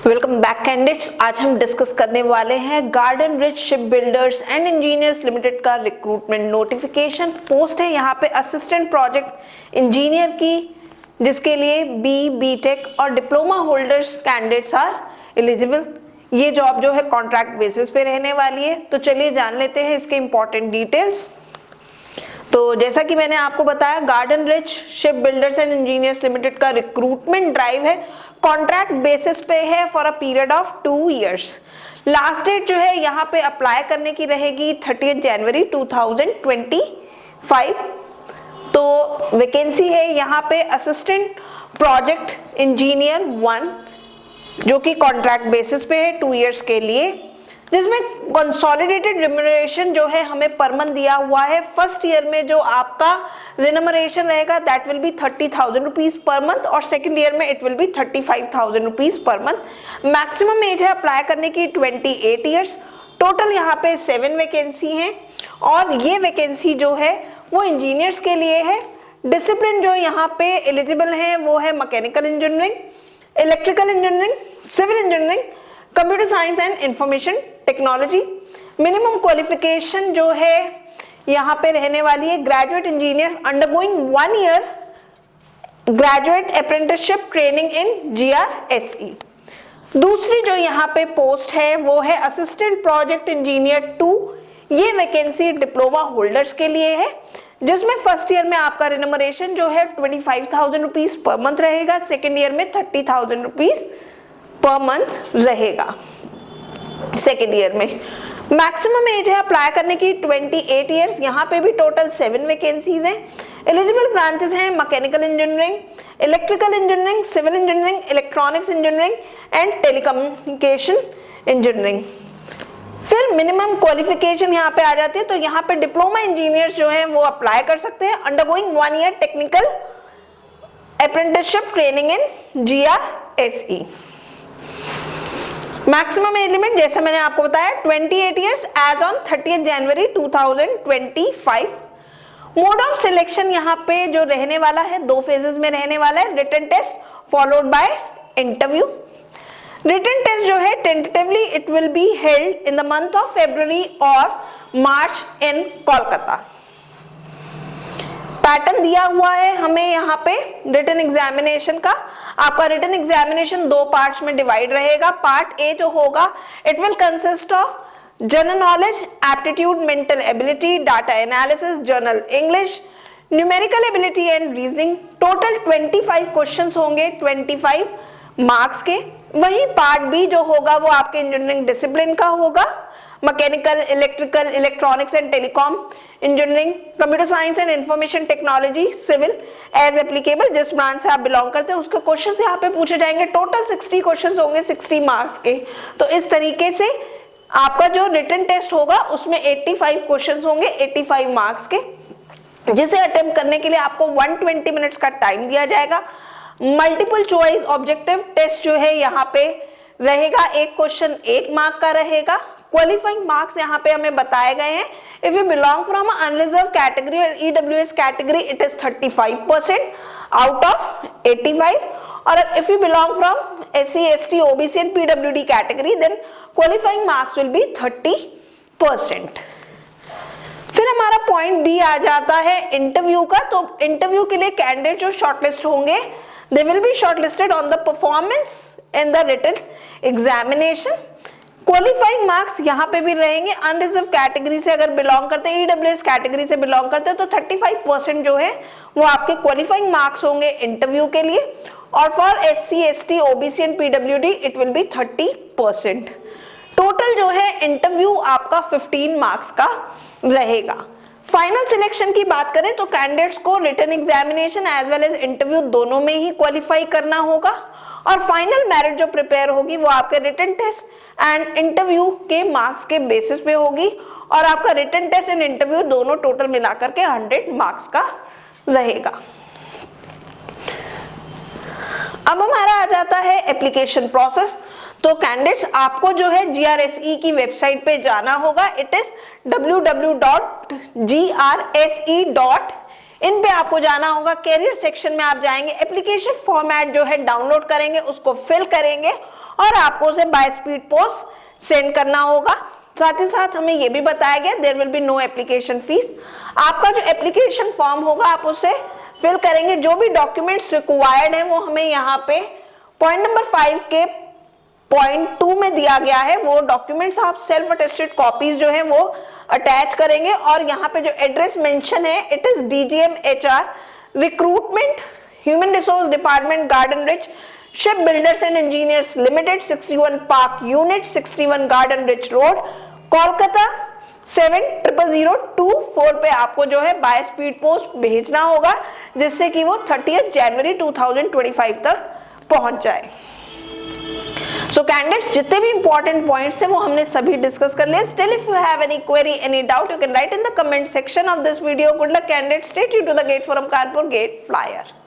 Welcome back candidates. आज हम discuss करने वाले हैं garden Reach Ship Builders and Engineers Limited का रिक्रूटमेंट नोटिफिकेशन। पोस्ट है यहाँ पे असिस्टेंट प्रोजेक्ट इंजीनियर की, जिसके लिए बीटेक और diploma holders candidates are eligible. ये जॉब जो है कॉन्ट्रैक्ट बेसिस पे रहने वाली है। तो चलिए जान लेते हैं इसके इंपॉर्टेंट डिटेल्स। तो जैसा कि मैंने आपको बताया, Garden Reach Ship Builders and Engineers Limited का रिक्रूटमेंट ड्राइव है, कॉन्ट्रैक्ट बेसिस पे है for a period of 2 years. Last date जो है यहाँ पे अप्लाई करने की रहेगी 30 जनवरी 2025। तो वैकेंसी है यहाँ पे असिस्टेंट प्रोजेक्ट इंजीनियर 1, जो कि कॉन्ट्रैक्ट बेसिस पे है 2 इयर्स के लिए, जिसमें कंसोलिडेटेड रिम्यूनरेशन जो है हमें पर मंथ दिया हुआ है। फर्स्ट ईयर में जो आपका रिम्यूनरेशन रहेगा दैट विल बी 30,000 रुपीज पर मंथ, और सेकंड ईयर में इट विल बी 35,000 रुपीज पर मंथ। मैक्सिमम एज है अप्लाई करने की 28 ईयर्स। टोटल यहाँ पे 7 वैकेंसी हैं, और ये वैकेंसी जो है वो इंजीनियर्स के लिए है। डिसिप्लिन जो यहाँ पे एलिजिबल है वो है mechanical engineering, electrical engineering, civil engineering, computer science and information technology. Minimum qualification जो है यहाँ पे रहने वाली है graduate engineer undergoing 1 year graduate apprenticeship training in GRSE। दूसरी जो यहाँ पे पोस्ट है वो है असिस्टेंट प्रोजेक्ट इंजीनियर 2। ये वैकेंसी डिप्लोमा होल्डर्स के लिए है, जिसमें फर्स्ट ईयर में आपका रिम्यूनरेशन जो है 25,000 रुपीज पर मंथ रहेगा, सेकेंड ईयर में 30,000 रुपीज पर मंथ रहेगा सेकेंड ईयर में। मैक्सिमम एज है अप्लाई करने की 28 ईयर्स। यहाँ पे भी टोटल 7 वैकेंसीज हैं। एलिजिबल ब्रांचेस हैं mechanical engineering, electrical engineering, civil engineering, electronics engineering and telecommunication engineering. फिर मिनिमम क्वालिफिकेशन यहाँ पे आ जाती है, तो यहाँ पे डिप्लोमा इंजीनियर्स जो हैं वो अप्लाई कर सकते हैं undergoing 1 year technical apprenticeship training in GRSE। Maximum age limit जैसा मैंने आपको बताया 28 years age on 30 January 2025। Mode of selection यहाँ पे जो रहने वाला है 2 फेजेस में रहने वाला है, written test followed by interview. Written test जो है tentatively it will be held in the month of February और मार्च इन कोलकाता। पैटर्न दिया हुआ है हमें यहाँ पे रिटन एग्जामिनेशन का। आपका रिटन एग्जामिनेशन 2 पार्ट्स में डिवाइड रहेगा। पार्ट ए जो होगा it will consist of general knowledge, aptitude, mental ability, data analysis, general English, numerical ability and reasoning. Total 25 questions होंगे 25 मार्क्स के। वही पार्ट बी जो होगा वो आपके इंजीनियरिंग डिसिप्लिन का होगा, mechanical, electrical, electronics and telecom engineering, computer science and information technology, civil as applicable. जिस ब्रांच से आप बिलोंग करते हैं उसके क्वेश्चंस यहाँ पे पूछे जाएंगे। टोटल 60 क्वेश्चंस होंगे 60 मार्क्स के। तो इस तरीके से आपका जो रिटन टेस्ट होगा उसमें 85 क्वेश्चंस होंगे 85 मार्क्स के, जिसे अटेम्प्ट करने के लिए आपको 120 मिनट्स का टाइम दिया जाएगा। मल्टीपल चॉइस ऑब्जेक्टिव टेस्ट जो है यहाँ पे रहेगा, एक क्वेश्चन 1 मार्क का रहेगा। क्वालिफाइंग मार्क्स यहाँ पे हमें बताए गए हैं। If you belong from unreserved category और EWS category it is 35% out of 85, और if you belong from SC, ST, OBC and PWD category then qualifying marks will be 30%। फिर हमारा पॉइंट बी आ जाता है इंटरव्यू का। तो इंटरव्यू के लिए कैंडिडेट जो शॉर्टलिस्ट होंगे they will be shortlisted on the performance in the written examination. Qualifying marks यहाँ पे भी रहेंगे। अनरिजर्व कैटेगरी से अगर बिलोंग करते हैं, EWS कैटेगरी से बिलोंग करते हैं, तो 35% जो है वो आपके क्वालिफाइंग मार्क्स होंगे इंटरव्यू के लिए, और for SC, ST, OBC and PWD it will be 30%। Total जो है इंटरव्यू आपका 15 मार्क्स का रहेगा। फाइनल सिलेक्शन की बात करें तो कैंडिडेट्स को written examination as well as interview दोनों में ही क्वालिफाई करना होगा, और फाइनल मेरिट जो प्रिपेयर होगी वो आपके रिटन टेस्ट एंड इंटरव्यू के मार्क्स के बेसिस पे होगी, और आपका रिटन टेस्ट एंड इंटरव्यू दोनों टोटल मिलाकर के 100 मार्क्स का रहेगा। अब हमारा आ जाता है एप्लीकेशन प्रोसेस। तो कैंडिडेट्स आपको जो है GRSE की वेबसाइट पे जाना होगा। इट इज www.grse.in पे आपको जाना होगा। कैरियर सेक्शन में आप जाएंगे, एप्लीकेशन फॉर्मेट जो है डाउनलोड करेंगे, उसको फिल करेंगे और आपको उसे बाय स्पीड पोस्ट सेंड करना होगा। साथ ही साथ हमें यह भी बताया गया there will be no application fees. आपका जो एप्लीकेशन फॉर्म होगा आप उसे फिल करेंगे, जो भी डॉक्यूमेंट्स रिक्वायर्ड है वो हमें यहाँ पे पॉइंट नंबर 5 के पॉइंट 2 में दिया गया है। वो डॉक्यूमेंट्स आप सेल्फ अटेस्टेड कॉपीज जो है वो अटैच करेंगे और यहाँ पे जो एड्रेस मेंशन है it is DGM HR recruitment human resource department garden Reach Ship Builders and Engineers limited 61 park unit 61 garden rich road Kolkata 700024 पे आपको जो है बाय स्पीड पोस्ट भेजना होगा, जिससे कि वो 30 जनवरी 2025 तक पहुंच जाए। सो कैंडिडेट्स जितने भी इंपॉर्टेंट पॉइंट्स है वो हमने सभी डिस्कस कर लिए। Still if you have any query any doubt you can write in the comment section of this video. Good luck candidates, stay tuned to the GATE Forum Kanpur GATE flyer.